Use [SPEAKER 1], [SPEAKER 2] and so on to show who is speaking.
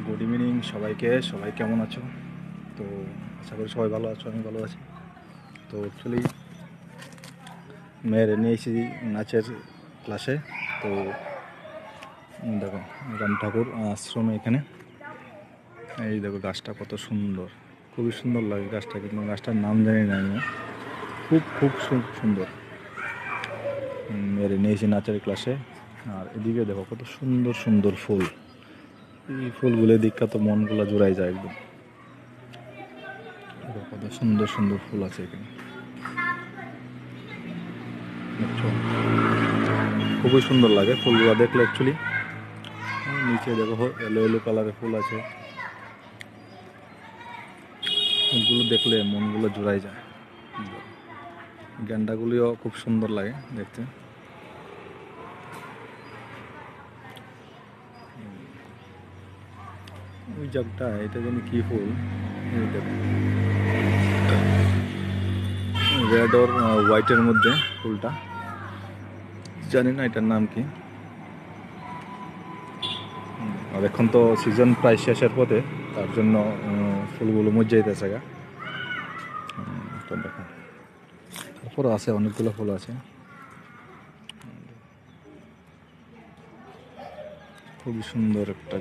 [SPEAKER 1] Good evening সবাইকে। সবাই কেমন আছো? তো আশা করি সবাই ভালো আছো, আমি ভালো আছি। তো অ্যাকচুয়ালি মেয়ের নিয়ে এসেছি নাচের ক্লাসে। তো দেখো রাম ঠাকুর আশ্রমে এখানে এই দেখো গাছটা কত সুন্দর, খুবই সুন্দর লাগে গাছটা, কিন্তু গাছটার নাম জানি না আমি। খুব খুব সুন্দর। মেয়ের নিয়েছি নাচের ক্লাসে। আর এদিকে দেখো কত সুন্দর সুন্দর ফুল। এই ফুলগুলো দেখতে তো মনগুলো জুড়াই যায় একদম। কত সুন্দর সুন্দর ফুল আছে এখানে, বুঝছো? খুবই সুন্দর লাগে ফুলগুলো দেখলে অ্যাকচুয়ালি। নিচে দেখো এলো এলো কালারের ফুল আছে। ফুলগুলো দেখলে মনগুলো জুড়াই যায়। গেন্দাগুলিও খুব সুন্দর লাগে দেখতে। ওই জায়গাটা এটা জানি কি ফুল, রেড আর হোয়াইটের মধ্যে ফুলটা, জানি না এটার নাম কি। আর এখন তো সিজন প্রায় শেষের পথে, তার জন্য ফুলগুলো মরে যাইতেছে গা। তো দেখো তারপরে আছে অনেকগুলো ফুল আছে, খুবই সুন্দর একটা